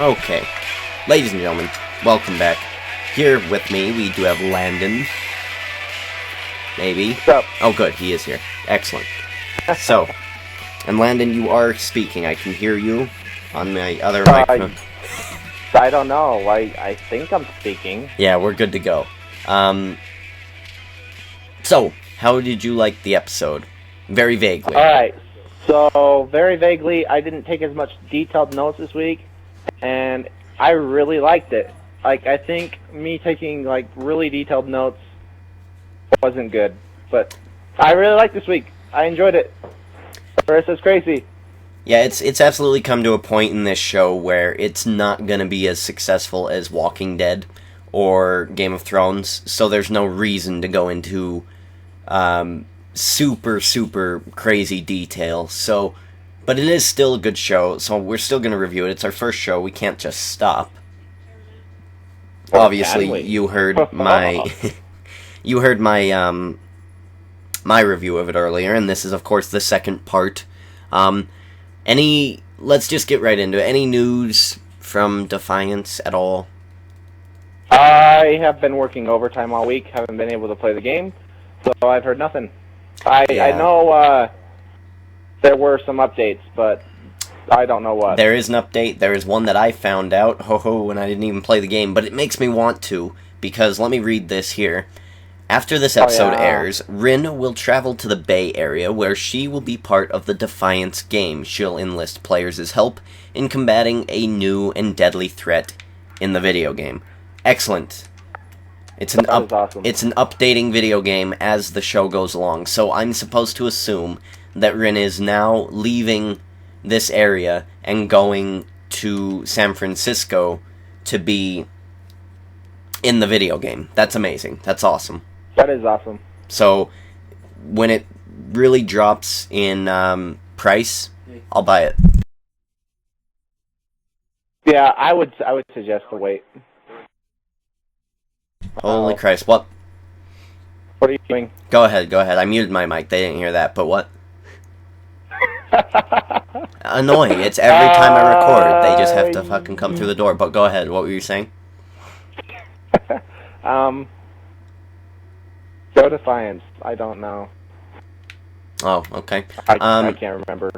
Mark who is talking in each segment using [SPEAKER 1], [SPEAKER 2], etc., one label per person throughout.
[SPEAKER 1] Okay, ladies and gentlemen, welcome back. Here with me, we do have Landon. Maybe.
[SPEAKER 2] What's up?
[SPEAKER 1] Oh, good, he is here. Excellent. So, and Landon, you are speaking. I can hear you on my other microphone.
[SPEAKER 2] I don't know. I think I'm speaking.
[SPEAKER 1] Yeah, we're good to go. So, how did you like the episode? Very vaguely.
[SPEAKER 2] Alright, so very vaguely, I didn't take as much detailed notes this week, and I really liked it. Like, I think me taking, like, really detailed notes wasn't good, but I really liked this week. I enjoyed it. First, it's crazy.
[SPEAKER 1] Yeah, it's absolutely come to a point in this show where it's not going to be as successful as Walking Dead or Game of Thrones, so there's no reason to go into super crazy detail. So, but it is still a good show, so we're still going to review it. It's our first show. We can't just stop. Obviously, you heard my my review of it earlier, and this is of course the second part. Let's just get right into it. Any news from Defiance at all?
[SPEAKER 2] I have been working overtime all week, haven't been able to play the game, so I've heard nothing. I know there were some updates, but I don't know what.
[SPEAKER 1] There is an update. There is one that I found out, when I didn't even play the game, but it makes me want to, because let me read this here. After this episode airs, Rin will travel to the Bay Area, where she will be part of the Defiance game. She'll enlist players' help in combating a new and deadly threat in the video game. Excellent. It's an
[SPEAKER 2] awesome.
[SPEAKER 1] It's an updating video game as the show goes along, so I'm supposed to assume that Rin is now leaving this area and going to San Francisco to be in the video game. That's amazing. That's awesome.
[SPEAKER 2] That is awesome.
[SPEAKER 1] So, when it really drops in price, I'll buy it.
[SPEAKER 2] Yeah, I would suggest to wait.
[SPEAKER 1] Holy Christ, what?
[SPEAKER 2] What are you doing?
[SPEAKER 1] Go ahead. I muted my mic. They didn't hear that, but what? Annoying. It's every time I record, they just have to fucking come through the door. But go ahead. What were you saying?
[SPEAKER 2] Go Defiance. I don't know.
[SPEAKER 1] Oh, okay.
[SPEAKER 2] I can't remember.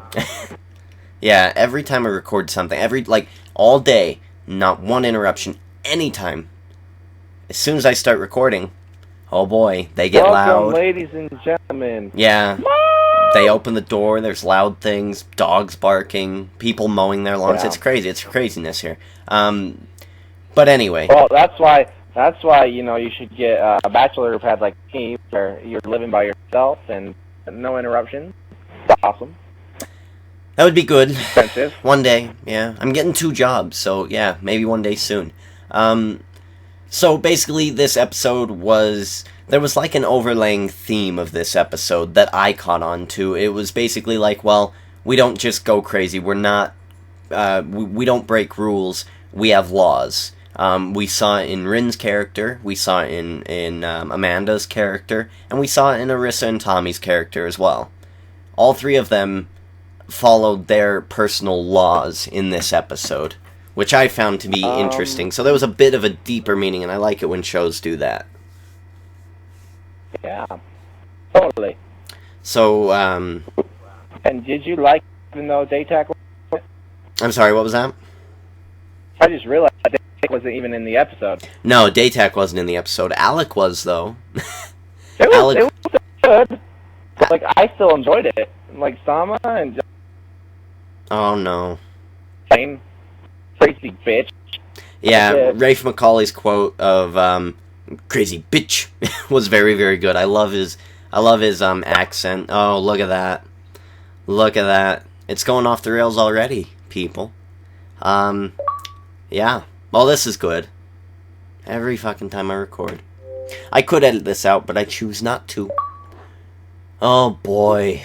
[SPEAKER 1] Yeah, every time I record something, all day, not one interruption, anytime. As soon as I start recording, oh boy, they get loud.
[SPEAKER 2] Ladies and gentlemen.
[SPEAKER 1] Yeah. They open the door, there's loud things, dogs barking, people mowing their lawns. Yeah. It's crazy. It's craziness here. But anyway.
[SPEAKER 2] Well, that's why you should get a bachelor pad like me, where you're living by yourself and no interruptions. It's awesome.
[SPEAKER 1] That would be good.
[SPEAKER 2] Expensive.
[SPEAKER 1] One day, yeah. I'm getting 2 jobs, so yeah, maybe one day soon. So basically this episode there was like an overlaying theme of this episode that I caught on to. It was basically like, well, we don't just go crazy. We're not, we don't break rules. We have laws. We saw it in Rin's character, we saw it in Amanda's character, and we saw it in Arissa and Tommy's character as well. All 3 of them followed their personal laws in this episode, which I found to be interesting. So there was a bit of a deeper meaning, and I like it when shows do that.
[SPEAKER 2] Yeah, totally.
[SPEAKER 1] So,
[SPEAKER 2] And did you like, even though Daytac was...
[SPEAKER 1] I'm sorry, what was that?
[SPEAKER 2] I just realized Daytac wasn't even in the episode.
[SPEAKER 1] No, Daytac wasn't in the episode. Alec was, though.
[SPEAKER 2] It was good. Like, I still enjoyed it. Like, Sama and...
[SPEAKER 1] Oh, no.
[SPEAKER 2] Same crazy bitch.
[SPEAKER 1] Yeah, Rafe McCauley's quote of "crazy bitch" was very good. I love his accent. Oh, look at that! It's going off the rails already, people. Yeah. Well, this is good. Every fucking time I record, I could edit this out, but I choose not to. Oh boy.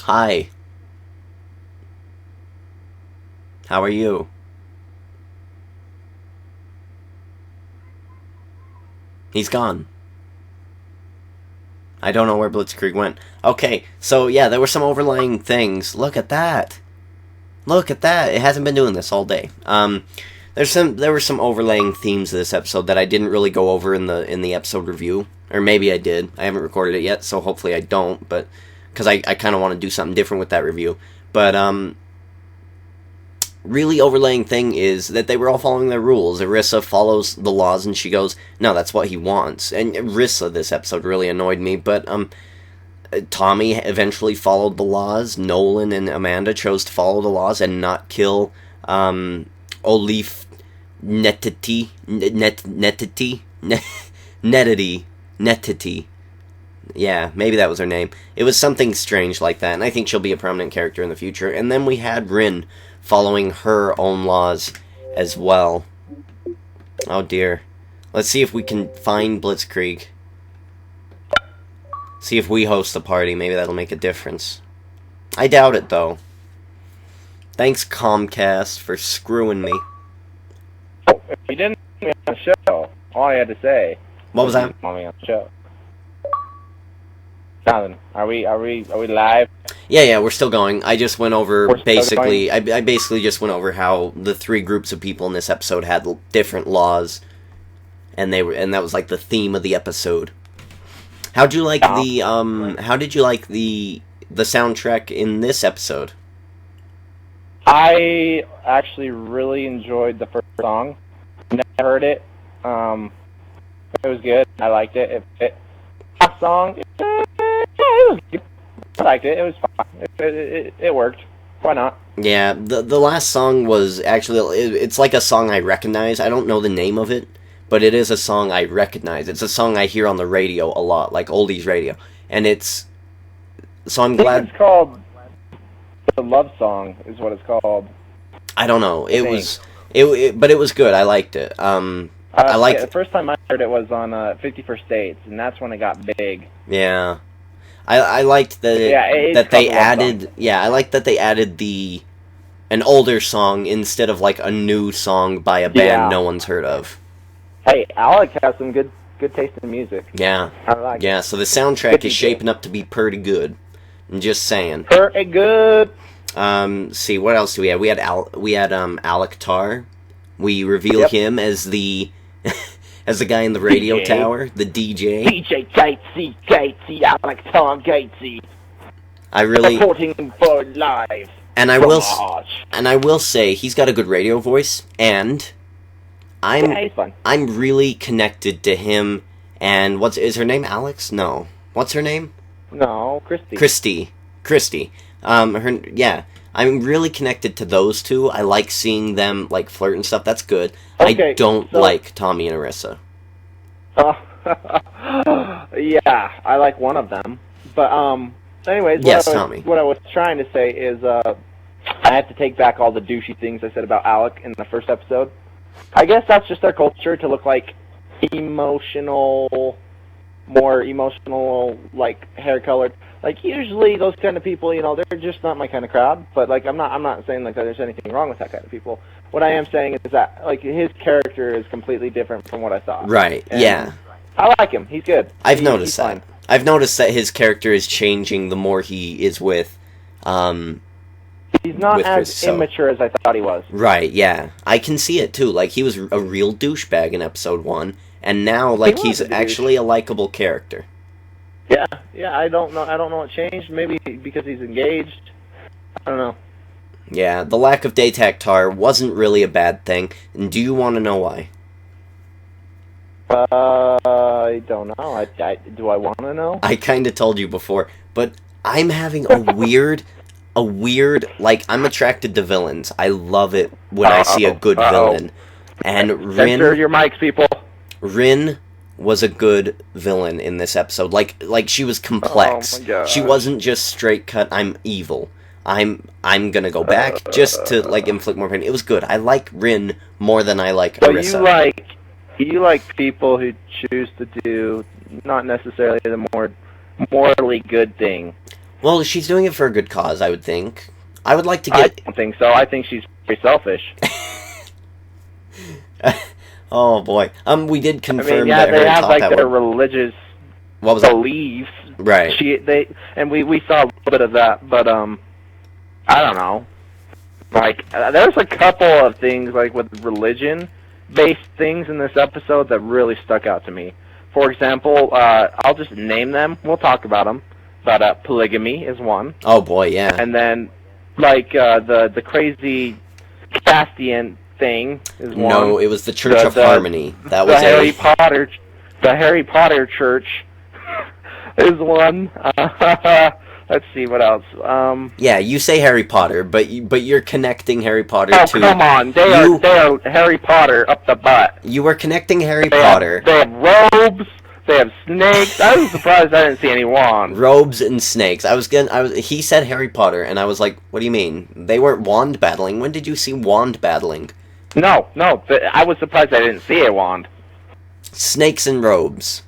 [SPEAKER 1] Hi. How are you? He's gone. I don't know where Blitzkrieg went. Okay, so yeah, there were some overlying things. Look at that. Look at that. It hasn't been doing this all day. There were some overlaying themes of this episode that I didn't really go over in the episode review. Or maybe I did. I haven't recorded it yet, so hopefully I don't, but because I kind of want to do something different with that review. But really overlaying thing is that they were all following their rules. Arissa follows the laws and she goes, no, that's what he wants. And Arissa this episode really annoyed me, but Tommy eventually followed the laws. Nolan and Amanda chose to follow the laws and not kill Olif Netity. Yeah, maybe that was her name. It was something strange like that, and I think she'll be a prominent character in the future. And then we had Rin following her own laws as well. Oh dear. Let's see if we can find Blitzkrieg. See if we host the party. Maybe that'll make a difference. I doubt it, though. Thanks, Comcast, for screwing me.
[SPEAKER 2] If you didn't want me on the show, all I had to say...
[SPEAKER 1] What was that?
[SPEAKER 2] Want me on the show. Nothing. Are we live?
[SPEAKER 1] Yeah, we're still going. I just went over,
[SPEAKER 2] We're still going?
[SPEAKER 1] I basically just went over how the three groups of people in this episode had different laws, and that was like the theme of the episode. How'd you like how did you like the soundtrack in this episode?
[SPEAKER 2] I actually really enjoyed the first song. Never heard it. It was good. I liked it. Last song, it was good. I liked it. It was fine. It worked. Why not?
[SPEAKER 1] Yeah, the last song was actually, it's like a song I recognize. I don't know the name of it, but it is a song I recognize. It's a song I hear on the radio a lot, like oldies radio. And so I'm glad...
[SPEAKER 2] It's called The Love Song is what it's called.
[SPEAKER 1] I don't know. But it was good. I liked it. I liked
[SPEAKER 2] the first time I heard it was on 51st Dates, and that's when it got big.
[SPEAKER 1] Yeah. I liked that they added... Yeah, I liked that they added an older song instead of like a new song by a band no one's heard of.
[SPEAKER 2] Hey, Alec has some good taste in music.
[SPEAKER 1] Yeah.
[SPEAKER 2] I like it.
[SPEAKER 1] So the soundtrack is shaping up to be pretty good. I'm just saying.
[SPEAKER 2] Pretty good.
[SPEAKER 1] See, what else do we have? We had Alec Tarr. We reveal him as the as the guy in the radio
[SPEAKER 2] DJ.
[SPEAKER 1] tower, the DJ.
[SPEAKER 2] DJ Gatesy, Alec Tom Gatesy.
[SPEAKER 1] I really
[SPEAKER 2] reporting for live.
[SPEAKER 1] And I will say he's got a good radio voice, and
[SPEAKER 2] he's fun.
[SPEAKER 1] I'm really connected to him. And is her name Alex? No. What's her name?
[SPEAKER 2] No, Christy.
[SPEAKER 1] Christy. I'm really connected to those two. I like seeing them like flirt and stuff. That's good.
[SPEAKER 2] Okay,
[SPEAKER 1] I don't like Tommy and Arissa.
[SPEAKER 2] Yeah, I like one of them. But anyways, what I was trying to say is I have to take back all the douchey things I said about Alec in the first episode. I guess that's just their culture to look like more emotional, like hair-colored. Like, usually those kind of people, they're just not my kind of crowd. But, like, I'm not saying, like, that there's anything wrong with that kind of people. What I am saying is that, like, his character is completely different from what I thought.
[SPEAKER 1] Right,
[SPEAKER 2] and
[SPEAKER 1] yeah.
[SPEAKER 2] I like him. He's good.
[SPEAKER 1] I've noticed that. Fine. I've noticed that his character is changing the more he is with,
[SPEAKER 2] He's not as immature as I thought he was.
[SPEAKER 1] Right, yeah. I can see it, too. Like, he was a real douchebag in episode 1, and now, like, he's actually a likable character.
[SPEAKER 2] Yeah, I don't know what changed. Maybe because he's engaged. I don't know.
[SPEAKER 1] Yeah, the lack of Daytak Tar wasn't really a bad thing. And do you want to know why?
[SPEAKER 2] I don't know. Do I want to know?
[SPEAKER 1] I kind of told you before, but I'm having a weird, like, I'm attracted to villains. I love it when I see a good villain. And Rin...
[SPEAKER 2] Censor your mics, people.
[SPEAKER 1] Rin was a good villain in this episode. Like she was complex.
[SPEAKER 2] Oh my God.
[SPEAKER 1] She wasn't just straight cut, I'm evil. I'm gonna go back just to, like, inflict more pain. It was good. I like Rin more than I like Arissa.
[SPEAKER 2] So you like people who choose to do not necessarily the more morally good thing.
[SPEAKER 1] Well, she's doing it for a good cause, I would think. I would like to get...
[SPEAKER 2] I don't think so. I think she's very selfish.
[SPEAKER 1] Oh boy. We did confirm
[SPEAKER 2] they have like their religious beliefs.
[SPEAKER 1] Right.
[SPEAKER 2] We saw a little bit of that, but I don't know. Like, there's a couple of things, like, with religion-based things in this episode that really stuck out to me. For example, I'll just name them. We'll talk about them. But polygamy is one.
[SPEAKER 1] Oh, boy, yeah.
[SPEAKER 2] And then, like, the crazy Castian thing is one.
[SPEAKER 1] No, it was the Church of Harmony. That was
[SPEAKER 2] the Harry Potter Church is one. Let's see, what else?
[SPEAKER 1] Yeah, you say Harry Potter, but you're connecting Harry Potter to...
[SPEAKER 2] Oh, come on. They are Harry Potter up the butt.
[SPEAKER 1] You were connecting Harry Potter.
[SPEAKER 2] They have robes. They have snakes. I was surprised I didn't see any wands.
[SPEAKER 1] Robes and snakes. He said Harry Potter, and I was like, what do you mean? They weren't wand battling. When did you see wand battling?
[SPEAKER 2] No. I was surprised I didn't see a wand.
[SPEAKER 1] Snakes and robes.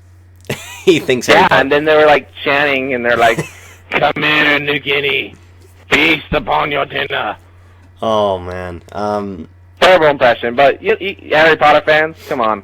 [SPEAKER 1] He thinks Harry Potter.
[SPEAKER 2] And then they were, like, chanting, and they're like... Come here, New Guinea. Feast upon your dinner.
[SPEAKER 1] Oh, man.
[SPEAKER 2] Terrible impression, but you Harry Potter fans, come on.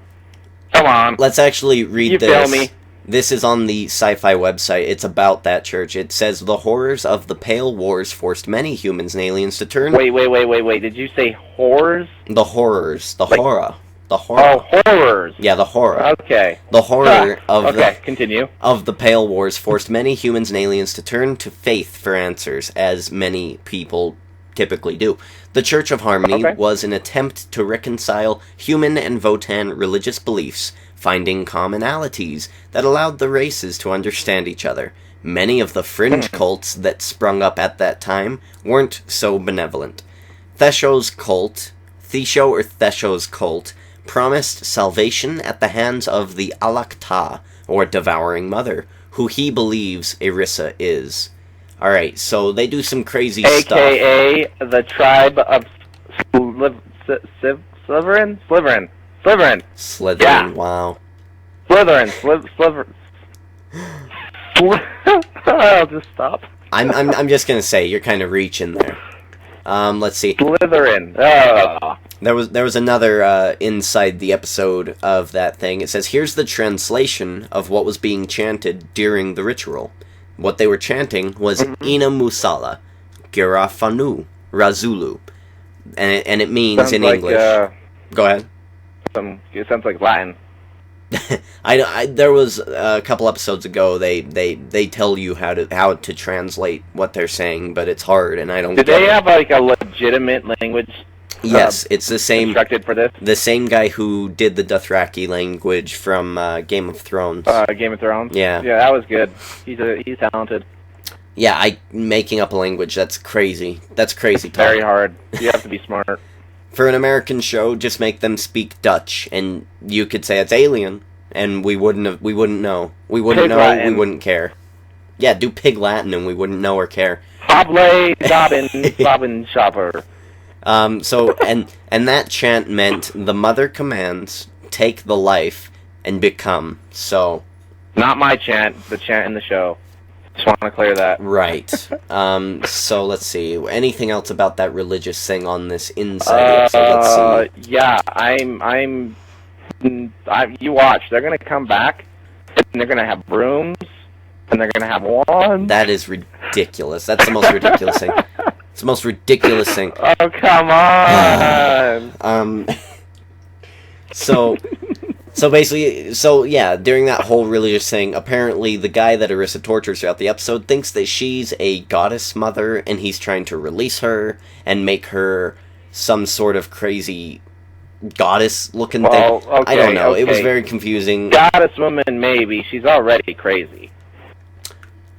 [SPEAKER 2] Come on.
[SPEAKER 1] Let's actually read this.
[SPEAKER 2] You feel me?
[SPEAKER 1] This is on the Sci-Fi website. It's about that church. It says, the horrors of the Pale Wars forced many humans and aliens to turn...
[SPEAKER 2] Wait. Did you say horrors?
[SPEAKER 1] The horrors. The horror. The horror.
[SPEAKER 2] Oh, horrors.
[SPEAKER 1] Yeah, the horror.
[SPEAKER 2] Okay.
[SPEAKER 1] The horror of
[SPEAKER 2] continue.
[SPEAKER 1] Of the Pale Wars forced many humans and aliens to turn to faith for answers, as many people typically do. The Church of Harmony was an attempt to reconcile human and Votan religious beliefs, finding commonalities that allowed the races to understand each other. Many of the fringe cults that sprung up at that time weren't so benevolent. Thesho's cult promised salvation at the hands of the Alakta, or Devouring Mother, who he believes Irissa is. Alright, so they do some crazy stuff.
[SPEAKER 2] AKA the tribe of Slytherin?
[SPEAKER 1] Slytherin,
[SPEAKER 2] yeah.
[SPEAKER 1] Wow.
[SPEAKER 2] Slytherin. I'll just stop.
[SPEAKER 1] I'm just gonna say, you're kind of reaching there. Let's see.
[SPEAKER 2] Slytherin.
[SPEAKER 1] There was another inside the episode of that thing. It says, here's the translation of what was being chanted during the ritual. What they were chanting was Ina Musala, Girafanu, Razulu. And it means
[SPEAKER 2] sounds
[SPEAKER 1] in
[SPEAKER 2] like,
[SPEAKER 1] English. Go ahead.
[SPEAKER 2] It sounds like Latin.
[SPEAKER 1] There was a couple episodes ago. They tell you how to translate what they're saying, but it's hard, and I don't.
[SPEAKER 2] Did they have like a legitimate language?
[SPEAKER 1] Yes, it's the same.
[SPEAKER 2] Constructed for this.
[SPEAKER 1] The same guy who did the Dothraki language from Game of Thrones.
[SPEAKER 2] Game of Thrones.
[SPEAKER 1] Yeah,
[SPEAKER 2] that was good. He's talented.
[SPEAKER 1] Yeah, making up a language, that's crazy. That's crazy talk.
[SPEAKER 2] Very hard. You have to be smart.
[SPEAKER 1] For an American show, just make them speak Dutch, and you could say it's alien, and we wouldn't know. We wouldn't
[SPEAKER 2] Pig
[SPEAKER 1] know.
[SPEAKER 2] Latin.
[SPEAKER 1] We wouldn't care. Yeah, do Pig Latin, and we wouldn't know or care.
[SPEAKER 2] Hoblay, Dobbin, Shopper.
[SPEAKER 1] So and that chant meant the mother commands, take the life, and become. So.
[SPEAKER 2] Not my chant. The chant in the show. Just want to clear that.
[SPEAKER 1] Right. So let's see. Anything else about that religious thing on this inside episode? Let's see.
[SPEAKER 2] Yeah, you watch. They're gonna come back, and they're gonna have brooms, and they're gonna have wands.
[SPEAKER 1] That is ridiculous. That's the most ridiculous thing. It's the most ridiculous thing.
[SPEAKER 2] Oh, come on!
[SPEAKER 1] So basically, yeah, during that whole religious thing, apparently the guy that Irissa tortures throughout the episode thinks that she's a goddess mother, and he's trying to release her and make her some sort of crazy goddess-looking thing.
[SPEAKER 2] Okay,
[SPEAKER 1] I don't know. Okay. It was very confusing.
[SPEAKER 2] Goddess woman, maybe. She's already crazy.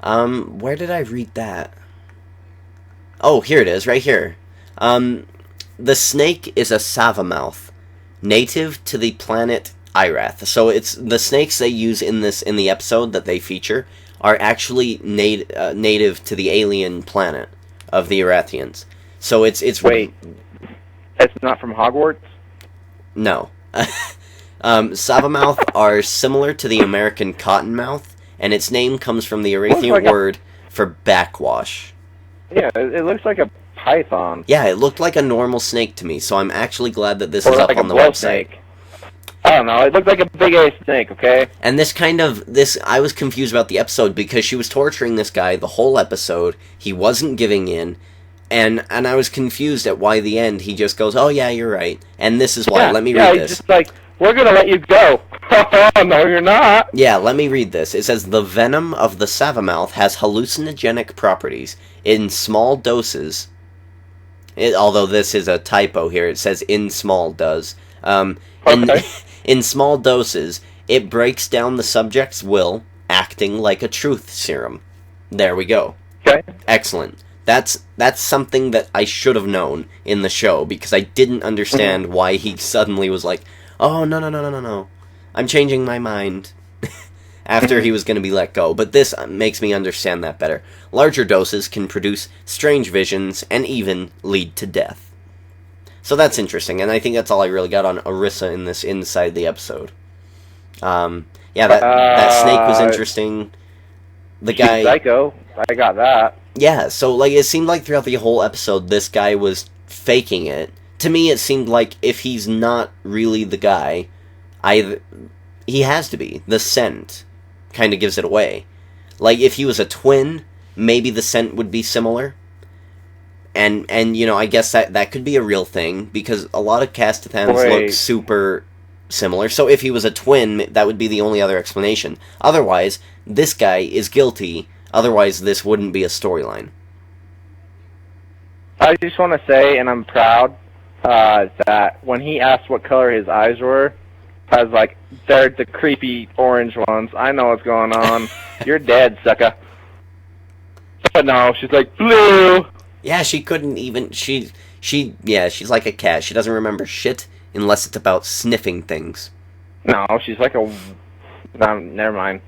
[SPEAKER 1] Where did I read that? Oh, here it is, right here. The snake is a savamouth, native to the planet Irath. So it's the snakes they use in the episode that they feature are actually native to the alien planet of the Irathians. So it's
[SPEAKER 2] wait, it's not from Hogwarts?
[SPEAKER 1] No. Savamouth are similar to the American cottonmouth, and its name comes from the Irathian word for backwash.
[SPEAKER 2] Yeah, it looks like a python.
[SPEAKER 1] Yeah, it looked like a normal snake to me, so I'm actually glad that this is up on the website.
[SPEAKER 2] Snake. I don't know, it looked like a big-ass snake, okay?
[SPEAKER 1] And I was confused about the episode because she was torturing this guy the whole episode. He wasn't giving in. And I was confused at why the end he just goes, oh yeah, you're right. And this is why.
[SPEAKER 2] Yeah,
[SPEAKER 1] Let me
[SPEAKER 2] yeah,
[SPEAKER 1] read
[SPEAKER 2] he's
[SPEAKER 1] this.
[SPEAKER 2] just like, we're gonna let you go. No, you're not.
[SPEAKER 1] Yeah, let me read this. It says, the venom of the Savamouth has hallucinogenic properties. In small doses... although this is a typo here, it says in small does.
[SPEAKER 2] Okay.
[SPEAKER 1] In small doses, it breaks down the subject's will, acting like a truth serum. There we go.
[SPEAKER 2] Okay.
[SPEAKER 1] Excellent. That's something that I should have known in the show, because I didn't understand why he suddenly was like, oh, no. I'm changing my mind. After he was going to be let go. But this makes me understand that better. Larger doses can produce strange visions and even lead to death. So that's interesting, and I think that's all I really got on Orisa in this inside the episode. Yeah, that snake was interesting. The guy...
[SPEAKER 2] Psycho. I got that.
[SPEAKER 1] Yeah, so like it seemed like throughout the whole episode this guy was faking it. To me it seemed like if he's not really the guy, he has to be. The scent kind of gives it away. Like if he was a twin, maybe the scent would be similar. And you know, I guess that could be a real thing, because a lot of Castathans look super similar. So if he was a twin, that would be the only other explanation. Otherwise, this guy is guilty. Otherwise, this wouldn't be a storyline.
[SPEAKER 2] I just want to say, and I'm proud, that when he asked what color his eyes were, I was like, they're the creepy orange ones. I know what's going on. You're dead, sucker. But no, she's like, blue!
[SPEAKER 1] Yeah, she couldn't even... she's like a cat. She doesn't remember shit unless it's about sniffing things.
[SPEAKER 2] No, she's like a... No, never mind.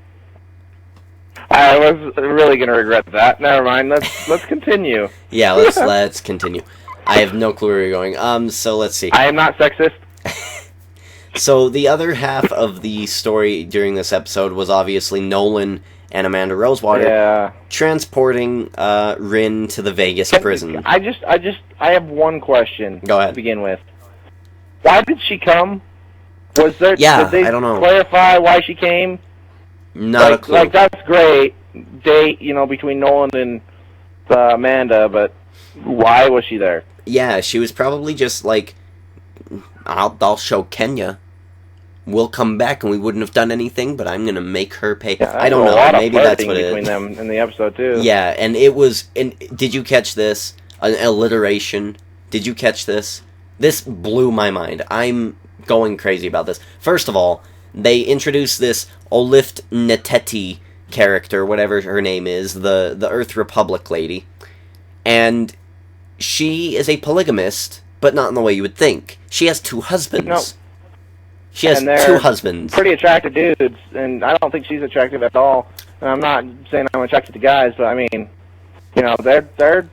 [SPEAKER 2] I was really gonna regret that. Never mind. Let's continue.
[SPEAKER 1] Yeah, let's continue. I have no clue where you're going. So let's see.
[SPEAKER 2] I am not sexist.
[SPEAKER 1] So the other half of the story during this episode was obviously Nolan and Amanda Rosewater transporting Rin to the Vegas prison.
[SPEAKER 2] I have one question.
[SPEAKER 1] Go ahead.
[SPEAKER 2] To begin with. Why did she come? Was there?
[SPEAKER 1] Yeah,
[SPEAKER 2] did they
[SPEAKER 1] I don't know.
[SPEAKER 2] Clarify why she came?
[SPEAKER 1] Not a clue.
[SPEAKER 2] Like that's great. Date, between Nolan and Amanda, but why was she there?
[SPEAKER 1] Yeah, she was probably just like, I'll show Kenya. We'll come back and we wouldn't have done anything, but I'm gonna make her pay.
[SPEAKER 2] Yeah,
[SPEAKER 1] I don't know. Maybe that's what it is.
[SPEAKER 2] Between them in the episode too.
[SPEAKER 1] Yeah, and it was. And did you catch this? An alliteration. Did you catch this? This blew my mind. I'm going crazy about this. First of all, they introduced this Olift Neteti character, whatever her name is, the Earth Republic lady, and she is a polygamist, but not in the way you would think. She has 2 husbands.
[SPEAKER 2] No.
[SPEAKER 1] She has 2 husbands.
[SPEAKER 2] Pretty attractive dudes, and I don't think she's attractive at all. And I'm not saying I'm attracted to guys, but I mean, they're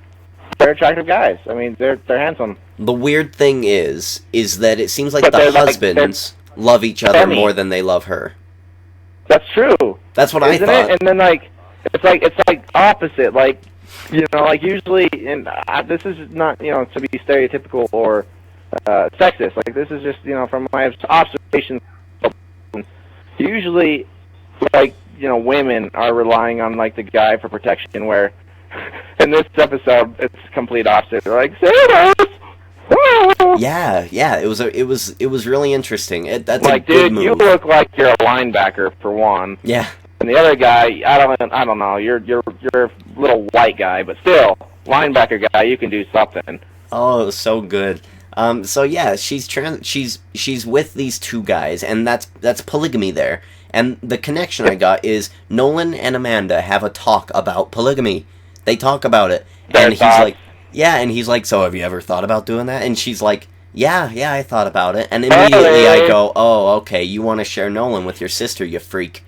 [SPEAKER 2] attractive guys. I mean, they're handsome.
[SPEAKER 1] The weird thing is that it seems like the husbands love each other more than they love her.
[SPEAKER 2] That's true.
[SPEAKER 1] That's what I thought.
[SPEAKER 2] And then it's like opposite. Like usually, and this is not to be stereotypical or sexist. Like this is just from my observations. Usually, women are relying on like the guy for protection. Where in this episode, it's complete opposite. They're like, save us!
[SPEAKER 1] Yeah. It was really interesting. That's
[SPEAKER 2] like,
[SPEAKER 1] a good
[SPEAKER 2] dude,
[SPEAKER 1] move.
[SPEAKER 2] you look like you're a linebacker for one.
[SPEAKER 1] Yeah. And
[SPEAKER 2] the other guy, I don't know. You're a little white guy, but still, linebacker guy. You can do something.
[SPEAKER 1] Oh, it was so good. So yeah, she's with these 2 guys, and that's polygamy there. And the connection I got is Nolan and Amanda have a talk about polygamy. They talk about it, and he's like, so have you ever thought about doing that? And she's like, yeah, I thought about it. And immediately I go, oh, okay, you want to share Nolan with your sister, you freak.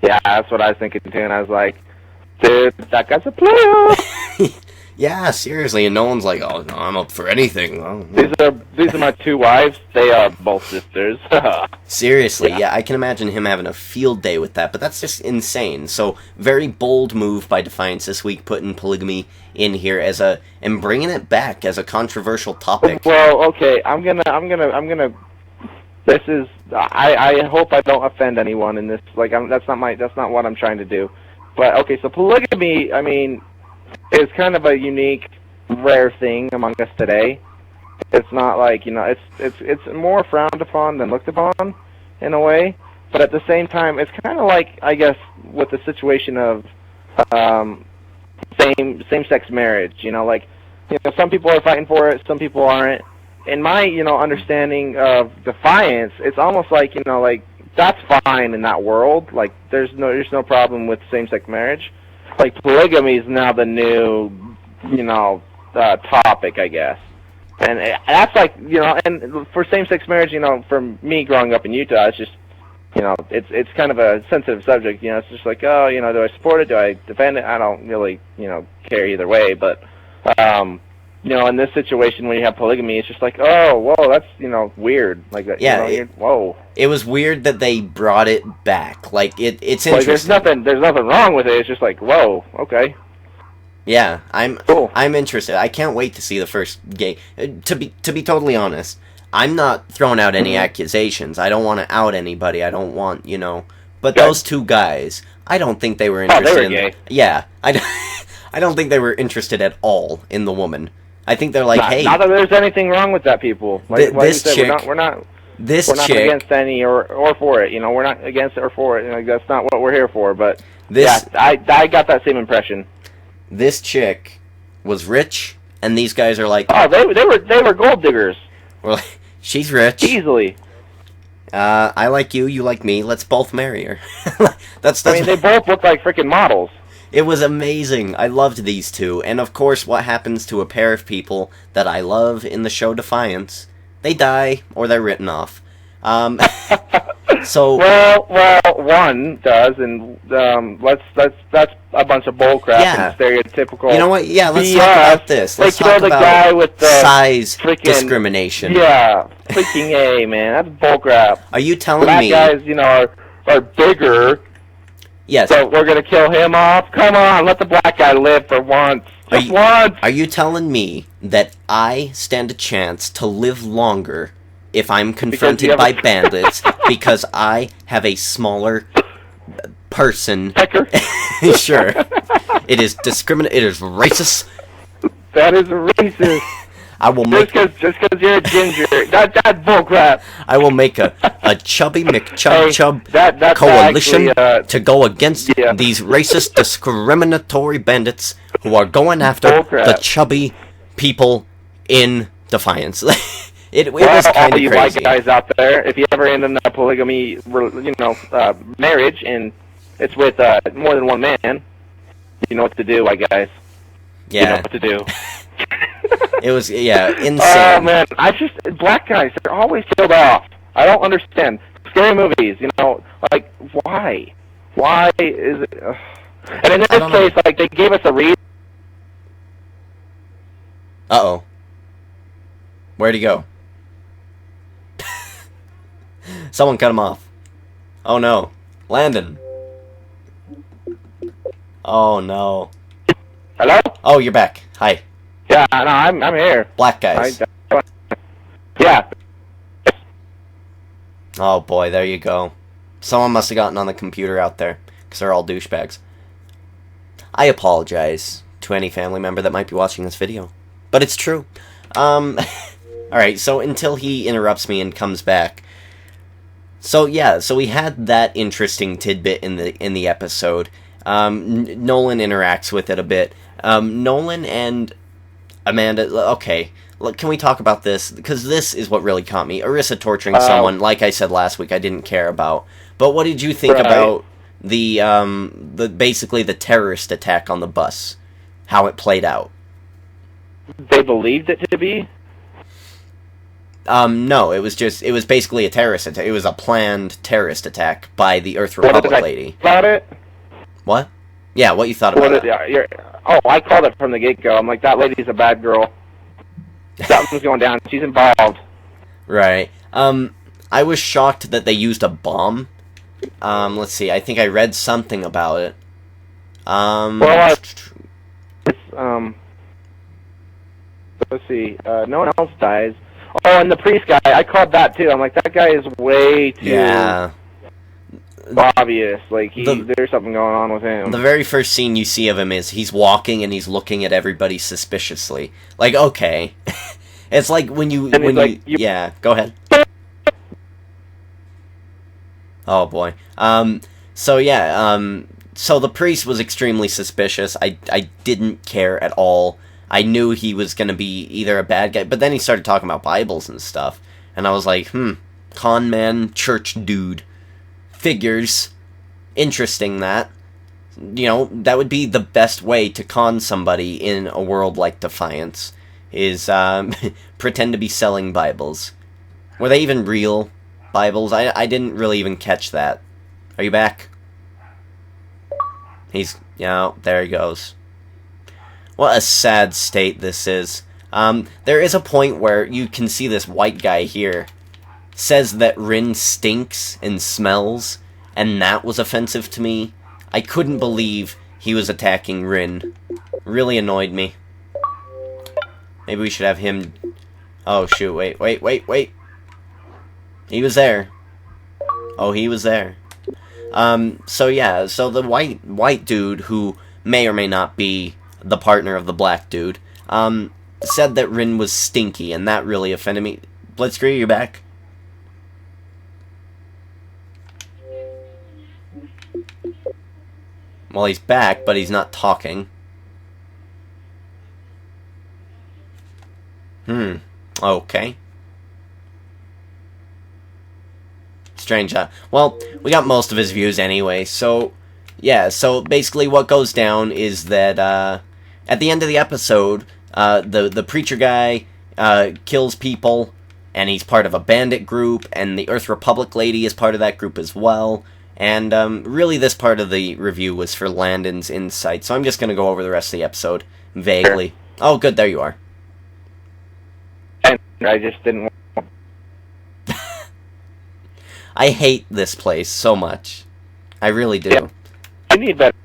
[SPEAKER 2] Yeah, that's what I was thinking too, and I was like, dude, that guy's a player.
[SPEAKER 1] Yeah, seriously, and Nolan's like, oh, no, I'm up for anything. Oh,
[SPEAKER 2] These are my 2 wives. They are both sisters.
[SPEAKER 1] Seriously, yeah, I can imagine him having a field day with that, but that's just insane. So, very bold move by Defiance this week, putting polygamy in here and bringing it back as a controversial topic.
[SPEAKER 2] Well, okay, I'm gonna. This is. I hope I don't offend anyone in this. Like, that's not what I'm trying to do. But okay, so polygamy, I mean, is kind of a unique rare thing among us today. It's not like, it's more frowned upon than looked upon in a way. But at the same time, it's kind of like, I guess, with the situation of same-sex marriage. Some people are fighting for it, some people aren't. In my, understanding of Defiance, it's almost like, that's fine in that world. Like, there's no problem with same-sex marriage. Like, polygamy is now the new, topic, I guess. And that's like, and for same-sex marriage, for me growing up in Utah, it's just, it's kind of a sensitive subject. It's just like, oh, do I support it? Do I defend it? I don't really, care either way. But, in this situation when you have polygamy, it's just like, oh, whoa, that's, weird. Like that.
[SPEAKER 1] Yeah.
[SPEAKER 2] Whoa.
[SPEAKER 1] It was weird that they brought it back. Like, it's interesting.
[SPEAKER 2] There's nothing wrong with it. It's just like, whoa, okay.
[SPEAKER 1] Yeah,
[SPEAKER 2] Cool.
[SPEAKER 1] I'm interested. I can't wait to see the first gay. To be totally honest, I'm not throwing out any accusations. I don't want to out anybody. I don't want, But those two guys, I don't think they were interested
[SPEAKER 2] they were gay.
[SPEAKER 1] Yeah, I don't think they were interested at all in the woman. I think they're like, hey,
[SPEAKER 2] not that there's anything wrong with that, people. Like
[SPEAKER 1] this chick,
[SPEAKER 2] we're not
[SPEAKER 1] chick,
[SPEAKER 2] against any or for it. We're not against it or for it. That's not what we're here for. But
[SPEAKER 1] this,
[SPEAKER 2] I got that same impression.
[SPEAKER 1] This chick was rich, and these guys are like,
[SPEAKER 2] oh, they were gold diggers.
[SPEAKER 1] Well, she's rich.
[SPEAKER 2] Easily.
[SPEAKER 1] I like you, you like me. Let's both marry her. that's.
[SPEAKER 2] I mean, they both look like freaking models.
[SPEAKER 1] It was amazing. I loved these two, and of course, what happens to a pair of people that I love in the show Defiance? They die, or they're written off. So
[SPEAKER 2] well, one does, and that's a bunch of bullcrap and stereotypical.
[SPEAKER 1] You know what? Yeah, let's talk about this. Let's talk about the
[SPEAKER 2] guy with the
[SPEAKER 1] size discrimination.
[SPEAKER 2] Yeah, freaking A, man, that's bullcrap.
[SPEAKER 1] Are you telling
[SPEAKER 2] Black
[SPEAKER 1] me?
[SPEAKER 2] Black guys, are bigger.
[SPEAKER 1] Yes.
[SPEAKER 2] So we're gonna kill him off? Come on, let the black guy live for once. Once.
[SPEAKER 1] Are you telling me that I stand a chance to live longer if I'm confronted by bandits because I have a smaller person?
[SPEAKER 2] Pecker?
[SPEAKER 1] Sure. It is discriminate. It is racist.
[SPEAKER 2] That is racist.
[SPEAKER 1] I will make
[SPEAKER 2] just because you're a ginger. That's bullcrap.
[SPEAKER 1] I will make a chubby McChub coalition
[SPEAKER 2] actually,
[SPEAKER 1] to go against these racist, discriminatory bandits who are going after the chubby people in Defiance. It was kind of crazy.
[SPEAKER 2] White guys out there, if you ever end in a polygamy, marriage, and it's with more than one man, you know what to do, white guys.
[SPEAKER 1] Yeah.
[SPEAKER 2] You know what to do.
[SPEAKER 1] It was, insane.
[SPEAKER 2] Oh, man, black guys, they're always killed off. I don't understand. Scary movies, like, why? Why is it... And in this case, like, they gave us a read.
[SPEAKER 1] Uh-oh. Where'd he go? Someone cut him off. Oh, no. Landon. Oh, no.
[SPEAKER 2] Hello?
[SPEAKER 1] Oh, you're back. Hi.
[SPEAKER 2] Yeah, no, I'm here.
[SPEAKER 1] Black guys.
[SPEAKER 2] Yeah.
[SPEAKER 1] Oh boy, there you go. Someone must have gotten on the computer out there, because they're all douchebags. I apologize to any family member that might be watching this video, but it's true. Alright, so until he interrupts me and comes back. So yeah, so we had that interesting tidbit in the episode. Nolan interacts with it a bit. Nolan and Amanda, okay, look, can we talk about this? Because this is what really caught me. Arissa torturing someone, like I said last week, I didn't care about. But what did you think about the basically the terrorist attack on the bus? How it played out?
[SPEAKER 2] They believed it to be?
[SPEAKER 1] No, it was basically a terrorist attack. It was a planned terrorist attack by the Earth Republic lady.
[SPEAKER 2] About it?
[SPEAKER 1] What? Yeah, what you thought about it?
[SPEAKER 2] I called it from the get-go. I'm like, that lady's a bad girl. Something's going down. She's involved.
[SPEAKER 1] Right. I was shocked that they used a bomb. Let's see. I think I read something about it.
[SPEAKER 2] Let's see. No one else dies. Oh, and the priest guy. I called that too. I'm like, that guy is way too...
[SPEAKER 1] Yeah.
[SPEAKER 2] obvious. Like, there's something going on with him.
[SPEAKER 1] The very first scene you see of him is he's walking and he's looking at everybody suspiciously. Like, okay. It's like when you... Yeah, go ahead. Oh, boy. So the priest was extremely suspicious. I didn't care at all. I knew he was going to be either a bad guy, but then he started talking about Bibles and stuff. And I was like, con man, church dude. Figures. Interesting that. You know, that would be the best way to con somebody in a world like Defiance, is pretend to be selling Bibles. Were they even real Bibles? I didn't really even catch that. Are you back? There he goes. What a sad state this is. There is a point where you can see this white guy here says that Rin stinks and smells, and that was offensive to me. I couldn't believe he was attacking Rin. Really annoyed me. Maybe we should have him... Oh, shoot, wait. He was there. Oh, he was there. So the white dude, who may or may not be the partner of the black dude, said that Rin was stinky, and that really offended me. Blitzkrieg, you back? Well, he's back, but he's not talking. Okay. Strange. Well, we got most of his views anyway, so... Yeah, so basically what goes down is that, at the end of the episode, the preacher guy, kills people, and he's part of a bandit group, and the Earth Republic lady is part of that group as well. And, really this part of the review was for Landon's insight, so I'm just gonna go over the rest of the episode, vaguely. Oh, good, there you are.
[SPEAKER 2] I just didn't want...
[SPEAKER 1] I hate this place so much. I really do.
[SPEAKER 2] Yeah. I need better.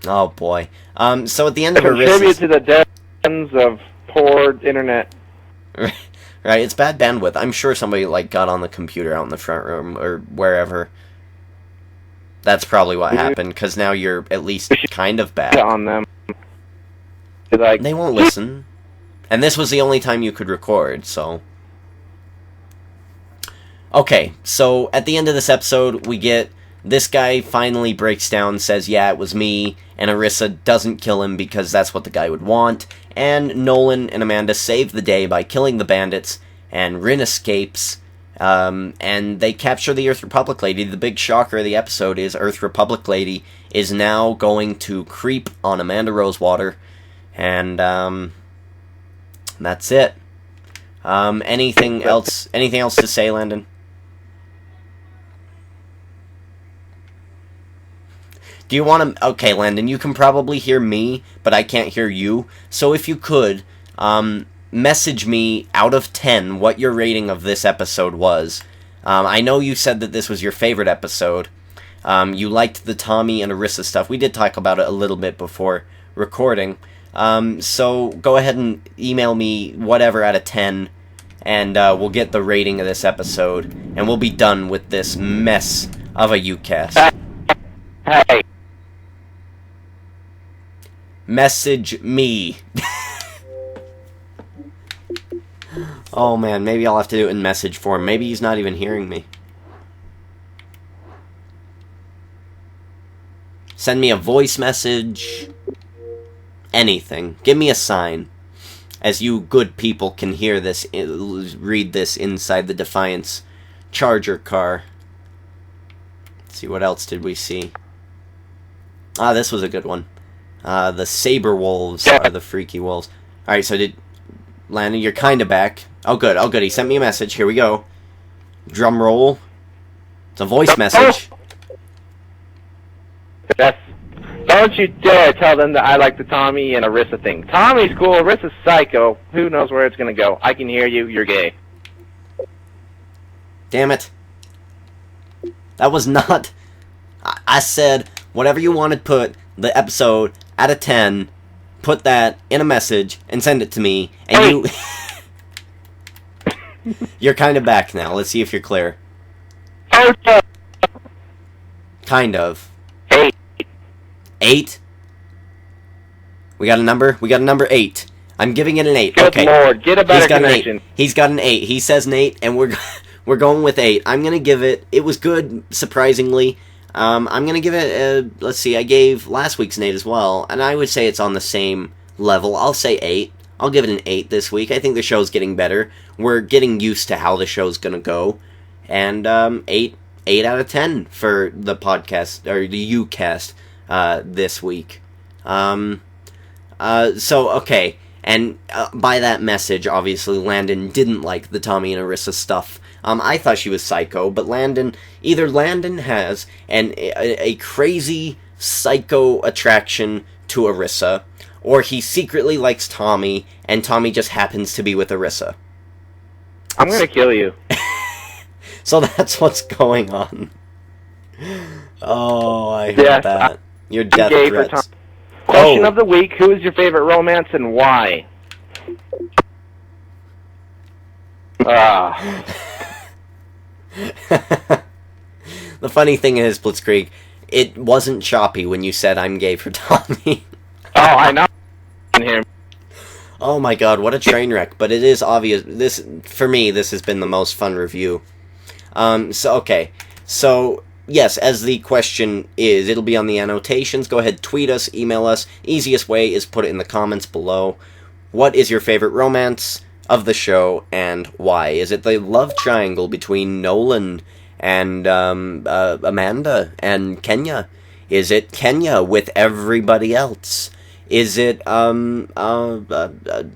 [SPEAKER 1] Oh, boy. So at the end of
[SPEAKER 2] Contribute to the deaths of poor internet.
[SPEAKER 1] Right, it's bad bandwidth. I'm sure somebody, got on the computer out in the front room, or wherever. That's probably what happened, because now you're at least kind of back.
[SPEAKER 2] On them.
[SPEAKER 1] They won't listen. And this was the only time you could record, so... Okay, so at the end of this episode, we get... This guy finally breaks down, says, yeah, it was me, and Arissa doesn't kill him because that's what the guy would want, and Nolan and Amanda save the day by killing the bandits, and Rin escapes, and they capture the Earth Republic lady. The big shocker of the episode is Earth Republic lady is now going to creep on Amanda Rosewater, and, that's it. Anything else to say, Landon? Do you want to... Okay, Landon, you can probably hear me, but I can't hear you. So if you could, message me out of 10 what your rating of this episode was. I know you said that this was your favorite episode. You liked the Tommy and Arissa stuff. We did talk about it a little bit before recording. So go ahead and email me whatever out of 10, and we'll get the rating of this episode, and we'll be done with this mess of a YOUCAST.
[SPEAKER 2] Hey.
[SPEAKER 1] Message me. Oh man, maybe I'll have to do it in message form. Maybe he's not even hearing me. Send me a voice message. Anything. Give me a sign. As you good people can hear this, read this inside the Defiance Charger car. Let's see, what else did we see? Ah, this was a good one. The Saber Wolves are the freaky wolves. Alright, so Landon, you're kinda back. Oh good, he sent me a message. Here we go. Drum roll. It's a voice message.
[SPEAKER 2] Don't you dare tell them that I like the Tommy and Arissa thing. Tommy's cool, Arissa's psycho. Who knows where it's gonna go? I can hear you, you're gay.
[SPEAKER 1] Damn it. That was not... I said, whatever you wanted, put the episode out of 10, put that in a message, and send it to me, and you... You're kind of back now. Let's see if you're clear.
[SPEAKER 2] Oh, no.
[SPEAKER 1] Kind of.
[SPEAKER 2] 8.
[SPEAKER 1] 8? We got a number? We got a number 8. I'm giving it an 8.
[SPEAKER 2] Good
[SPEAKER 1] okay.
[SPEAKER 2] Lord, get a better
[SPEAKER 1] He's got
[SPEAKER 2] connection.
[SPEAKER 1] An 8. He's got an 8. He says an 8, and we're going with 8. I'm gonna give it. It was good, surprisingly. I'm gonna give it a. Let's see. I gave last week's an 8 as well, and I would say it's on the same level. I'll say 8. I'll give it an 8 this week. I think the show's getting better. We're getting used to how the show's gonna go, and 8 out of 10 for the podcast or the YOUCAST this week. So okay. And by that message, obviously, Landon didn't like the Tommy and Arissa stuff. I thought she was psycho, but either Landon has a crazy psycho attraction to Arissa, or he secretly likes Tommy, and Tommy just happens to be with Arissa.
[SPEAKER 2] I'm gonna kill you.
[SPEAKER 1] So that's what's going on. Oh, I heard that. Your death threats.
[SPEAKER 2] Question of the week, who is your favorite romance and why?
[SPEAKER 1] The funny thing is, Blitzkrieg, it wasn't choppy when you said I'm gay for Tommy.
[SPEAKER 2] Oh, I know.
[SPEAKER 1] Oh my god, what a train wreck. But it is obvious. For me, this has been the most fun review. So, yes, as the question is, it'll be on the annotations. Go ahead, tweet us, email us. Easiest way is put it in the comments below. What is your favorite romance of the show, and why? Is it the love triangle between Nolan and Amanda and Kenya? Is it Kenya with everybody else? Is it Tommy and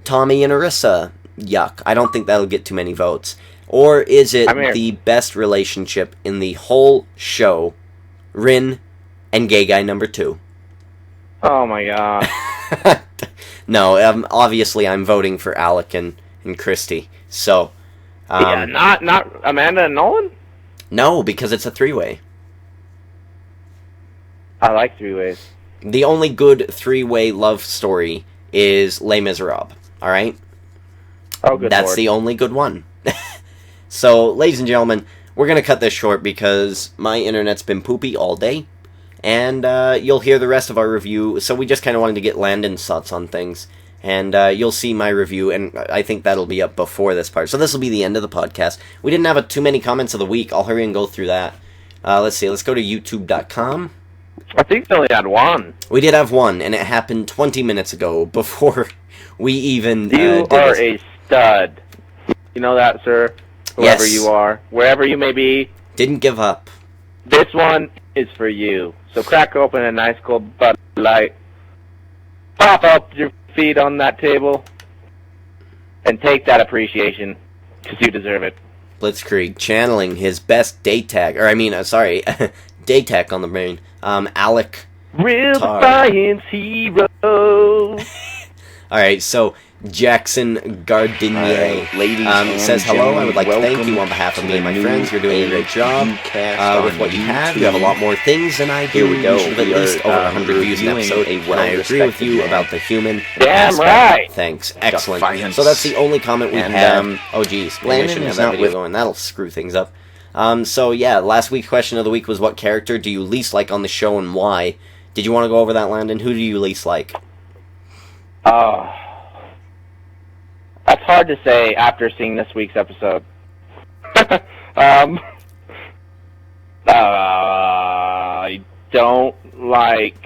[SPEAKER 1] Arissa? Yuck. I don't think that'll get too many votes. Or is it the best relationship in the whole show, Rin and gay guy number 2?
[SPEAKER 2] Oh my god.
[SPEAKER 1] No, obviously I'm voting for Alec and Christy. So,
[SPEAKER 2] yeah, not Amanda and Nolan?
[SPEAKER 1] No, because it's a 3-way.
[SPEAKER 2] I like 3-ways.
[SPEAKER 1] The only good 3-way love story is Les Miserables, alright?
[SPEAKER 2] Oh, good
[SPEAKER 1] That's
[SPEAKER 2] Lord.
[SPEAKER 1] the only good one. So, ladies and gentlemen, we're going to cut this short because my internet's been poopy all day, and you'll hear the rest of our review, so we just kind of wanted to get Landon's thoughts on things, and you'll see my review, and I think that'll be up before this part. So this will be the end of the podcast. We didn't have too many comments of the week. I'll hurry and go through that. Let's see, let's go to youtube.com.
[SPEAKER 2] I think they only had one.
[SPEAKER 1] We did have one, and it happened 20 minutes ago, before we even
[SPEAKER 2] You are a stud. You know that, sir? Whoever you are, wherever you may be.
[SPEAKER 1] Didn't give up.
[SPEAKER 2] This one is for you. So crack open a nice cold Bud Light. Pop up your feet on that table. And take that appreciation. Because you deserve it.
[SPEAKER 1] Blitzkrieg channeling his best day tag. Day tag on the brain. Alec.
[SPEAKER 2] Real
[SPEAKER 1] Tar.
[SPEAKER 2] Defiance hero.
[SPEAKER 1] Alright, so Jackson Gardinier says, hello, I would like to thank you on behalf of me and my friends. You're doing a great job with what you have. You have a lot more things than I do.
[SPEAKER 2] Here we go.
[SPEAKER 1] You should have at least over 100 views an episode. And I agree with you about the human
[SPEAKER 2] Damn
[SPEAKER 1] aspect.
[SPEAKER 2] right.
[SPEAKER 1] Thanks. Excellent.
[SPEAKER 3] Defiance.
[SPEAKER 1] So that's the only comment we've had. Oh, geez. Maybe I shouldn't have that
[SPEAKER 3] not
[SPEAKER 1] video
[SPEAKER 3] with-
[SPEAKER 1] going. That'll screw things up. So, yeah, last week's question of the week was, what character do you least like on the show and why? Did you want to go over that, Landon? Who do you least like?
[SPEAKER 2] That's hard to say after seeing this week's episode. I don't like...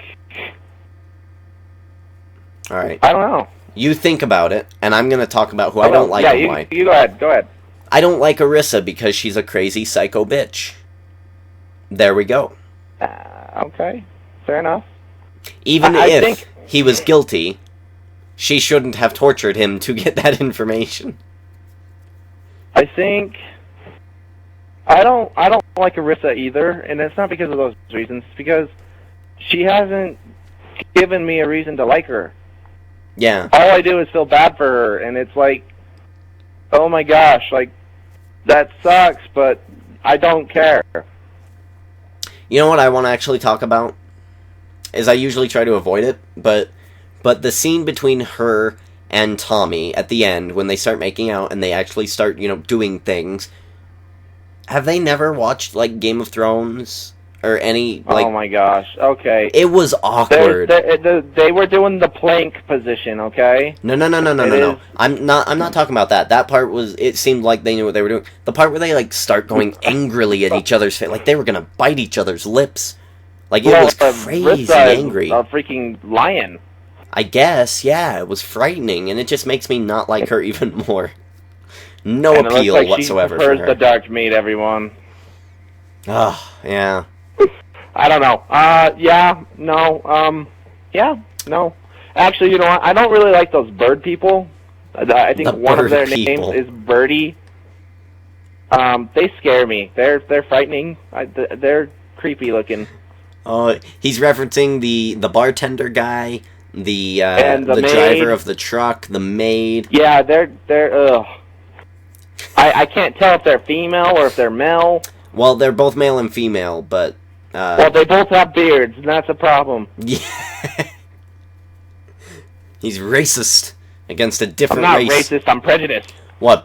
[SPEAKER 1] Alright.
[SPEAKER 2] I don't know.
[SPEAKER 1] You think about it, and I'm going to talk about who I don't like and why.
[SPEAKER 2] You go ahead. Go ahead.
[SPEAKER 1] I don't like Arissa because she's a crazy psycho bitch. There we go.
[SPEAKER 2] Okay. Fair enough.
[SPEAKER 1] Even
[SPEAKER 2] I
[SPEAKER 1] if
[SPEAKER 2] think-
[SPEAKER 1] he was guilty, she shouldn't have tortured him to get that information.
[SPEAKER 2] I think... I don't like Arissa either, and it's not because of those reasons. It's because she hasn't given me a reason to like her.
[SPEAKER 1] Yeah.
[SPEAKER 2] All I do is feel bad for her, and it's like, oh my gosh, like, that sucks, but I don't care.
[SPEAKER 1] You know what I want to actually talk about? Is I usually try to avoid it, but the scene between her and Tommy at the end, when they start making out and they actually start, doing things, have they never watched, like, Game of Thrones? or any, like...
[SPEAKER 2] Oh my gosh, okay.
[SPEAKER 1] It was awkward.
[SPEAKER 2] They were doing the plank position, okay?
[SPEAKER 1] No. I'm not talking about that. That part was, it seemed like they knew what they were doing. The part where they, like, start going angrily at each other's face, like they were gonna bite each other's lips. Like, it was crazy angry.
[SPEAKER 2] A freaking lion.
[SPEAKER 1] I guess, yeah, it was frightening, and it just makes me not like her even more. No
[SPEAKER 2] and
[SPEAKER 1] appeal
[SPEAKER 2] it looks like
[SPEAKER 1] whatsoever
[SPEAKER 2] she prefers
[SPEAKER 1] for her.
[SPEAKER 2] the dark meat, everyone.
[SPEAKER 1] Oh, yeah.
[SPEAKER 2] I don't know. Yeah, no. Actually, you know what? I don't really like those bird people. I think one of their names is Birdie. They scare me. They're frightening. They're creepy looking.
[SPEAKER 1] Oh, he's referencing the bartender guy, the
[SPEAKER 2] maid.
[SPEAKER 1] driver of the truck, the maid.
[SPEAKER 2] Yeah, they're ugh. I can't tell if they're female or if they're male.
[SPEAKER 1] Well, they're both male and female, but...
[SPEAKER 2] well, they both have beards, and that's a problem.
[SPEAKER 1] Yeah. He's racist against a different race.
[SPEAKER 2] I'm not racist, I'm prejudiced.
[SPEAKER 1] What,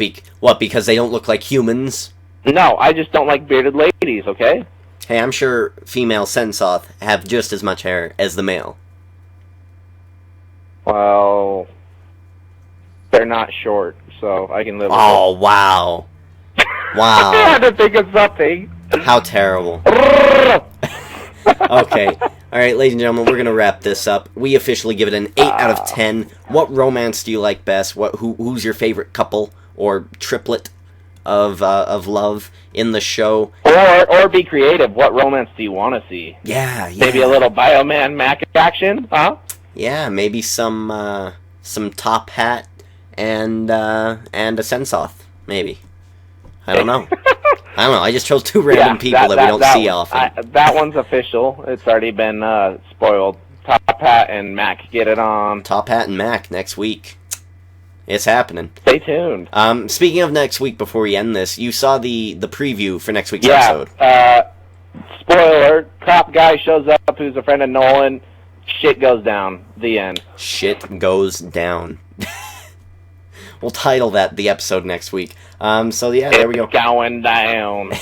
[SPEAKER 1] because they don't look like humans?
[SPEAKER 2] No, I just don't like bearded ladies, okay?
[SPEAKER 1] Hey, I'm sure female Sensoth have just as much hair as the male.
[SPEAKER 2] Well, they're not short, so I can live with it.
[SPEAKER 1] Oh, wow. Wow.
[SPEAKER 2] I had to think of something.
[SPEAKER 1] How terrible. Okay. Alright, ladies and gentlemen, we're going to wrap this up. We officially give it an 8 out of 10. What romance do you like best? Who's your favorite couple or triplet of love in the show?
[SPEAKER 2] Or be creative. What romance do you want to see?
[SPEAKER 1] Yeah.
[SPEAKER 2] Maybe a little Bioman Mac action, huh?
[SPEAKER 1] Yeah, maybe some top hat and a Sensoth, maybe. I don't know. I just chose two random people that we don't see often.
[SPEAKER 2] That one's official. It's already been spoiled. Top Hat and Mac, get it on.
[SPEAKER 1] Top Hat and Mac next week. It's happening.
[SPEAKER 2] Stay tuned.
[SPEAKER 1] Speaking of next week, before we end this, you saw the preview for next week's episode.
[SPEAKER 2] Spoiler, cop guy shows up who's a friend of Nolan. Shit goes down. The end. Shit
[SPEAKER 1] goes down. We'll title that the episode next week. So yeah, there we go.
[SPEAKER 2] Going down.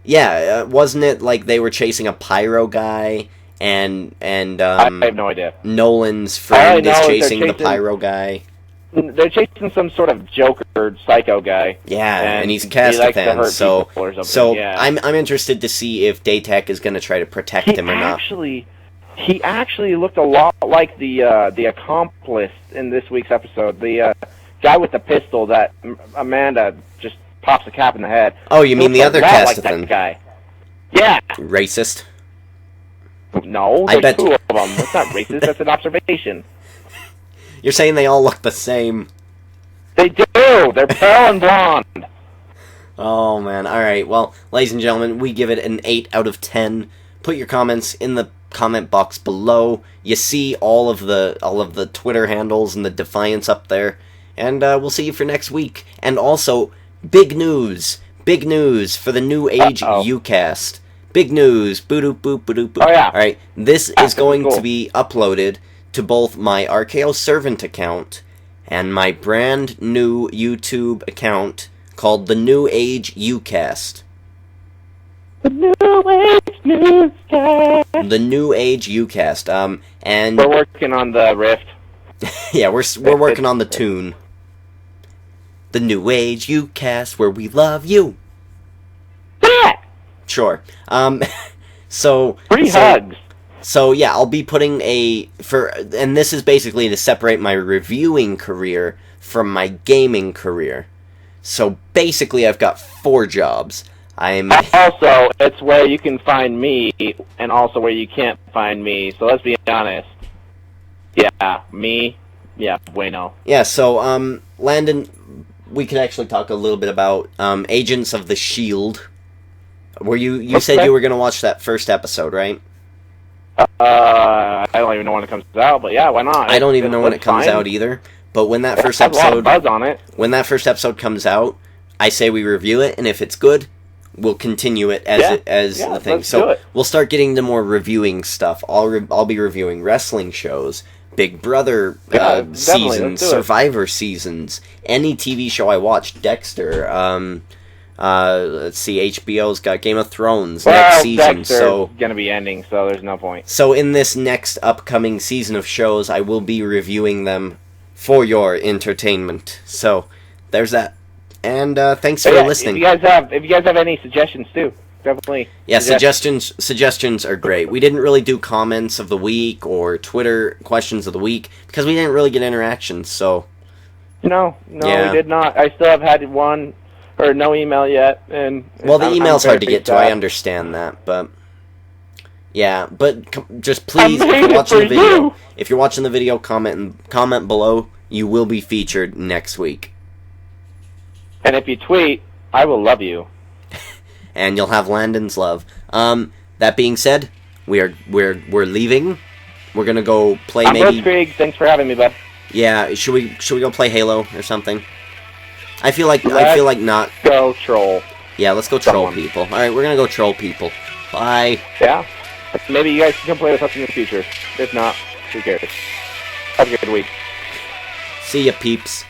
[SPEAKER 1] Yeah, wasn't it like they were chasing a pyro guy and
[SPEAKER 2] I have no idea.
[SPEAKER 1] Nolan's friend is chasing the pyro guy.
[SPEAKER 2] They're chasing some sort of Joker psycho guy.
[SPEAKER 1] Yeah, and he's Castathan, so yeah. I'm interested to see if Daytech is going to try to protect him or not.
[SPEAKER 2] He actually looked a lot like the accomplice in this week's episode. The guy with the pistol that Amanda just pops a cap in the head.
[SPEAKER 1] Oh, you mean the other Castathan?
[SPEAKER 2] Like that guy. Yeah.
[SPEAKER 1] Racist?
[SPEAKER 2] No, there's two of them. That's not racist. That's an observation.
[SPEAKER 1] You're saying they all look the same?
[SPEAKER 2] They do. They're pale and blonde.
[SPEAKER 1] Oh man. All right. Well, ladies and gentlemen, we give it an 8 out of 10. Put your comments in the comment box below. You see all of the Twitter handles and the Defiance up there, and we'll see you for next week. And also, big news for the New Age YOUCAST. Big news. Boo-doop, boop, boo-doop, boop.
[SPEAKER 2] Oh yeah.
[SPEAKER 1] All right, this is going to be uploaded to both my RKO Servant account and my brand new YouTube account called the New Age YOUCAST.
[SPEAKER 2] The New Age Newscast.
[SPEAKER 1] The New Age YOUCAST. And
[SPEAKER 2] we're working on the riff.
[SPEAKER 1] Yeah, we're working on the tune. The New Age YOUCAST, where we love you.
[SPEAKER 2] Yeah.
[SPEAKER 1] Sure. So
[SPEAKER 2] free hugs.
[SPEAKER 1] So yeah, I'll be putting and this is basically to separate my reviewing career from my gaming career. So basically, I've got 4 jobs.
[SPEAKER 2] Also, it's where you can find me, and also where you can't find me. So let's be honest. Yeah, me. Yeah, bueno.
[SPEAKER 1] Yeah. So, Landon, we could actually talk a little bit about Agents of the Shield. Where you said you were going to watch that first episode, right?
[SPEAKER 2] I don't even know when it comes out, but yeah, why not?
[SPEAKER 1] I don't even know when it comes out either. But when that first episode,
[SPEAKER 2] buzz on it.
[SPEAKER 1] When that first episode comes out, I say we review it, and if it's good, we'll continue it as the thing. So we'll start getting to more reviewing stuff. I'll be reviewing wrestling shows, Big Brother seasons, Survivor seasons, any TV show I watch, Dexter, Let's see, HBO's got Game of Thrones
[SPEAKER 2] Well,
[SPEAKER 1] next season,
[SPEAKER 2] Dexter's
[SPEAKER 1] so
[SPEAKER 2] gonna be ending, so there's no point.
[SPEAKER 1] so in this next upcoming season of shows, I will be reviewing them for your entertainment. So there's that. And thanks for listening.
[SPEAKER 2] If you guys have any suggestions too, definitely.
[SPEAKER 1] Yeah, suggestions are great. We didn't really do comments of the week or Twitter questions of the week because we didn't really get interactions. So
[SPEAKER 2] No,
[SPEAKER 1] Yeah.
[SPEAKER 2] we did not. I still have had one or no email yet, and
[SPEAKER 1] well, the email's
[SPEAKER 2] I'm
[SPEAKER 1] hard to
[SPEAKER 2] very
[SPEAKER 1] get to. I
[SPEAKER 2] sad.
[SPEAKER 1] understand that, but yeah, but just please,
[SPEAKER 2] I'm
[SPEAKER 1] if you're
[SPEAKER 2] waiting
[SPEAKER 1] watching the
[SPEAKER 2] for
[SPEAKER 1] video,
[SPEAKER 2] you.
[SPEAKER 1] if you're watching the video, comment below. You will be featured next week,
[SPEAKER 2] And if you tweet, I will love you.
[SPEAKER 1] and you'll have Landon's love. That being said, we're leaving. We're gonna go play
[SPEAKER 2] I'm
[SPEAKER 1] maybe.
[SPEAKER 2] Blitzkrieg. Thanks for having me, bud.
[SPEAKER 1] Yeah, should we go play Halo or something? I feel like not.
[SPEAKER 2] Go troll.
[SPEAKER 1] Yeah, let's go troll
[SPEAKER 2] Someone.
[SPEAKER 1] people. All right, we're gonna go troll people. Bye.
[SPEAKER 2] Yeah. Maybe you guys can come play with us in the future. If not, who cares? Have a good week.
[SPEAKER 1] See ya, peeps.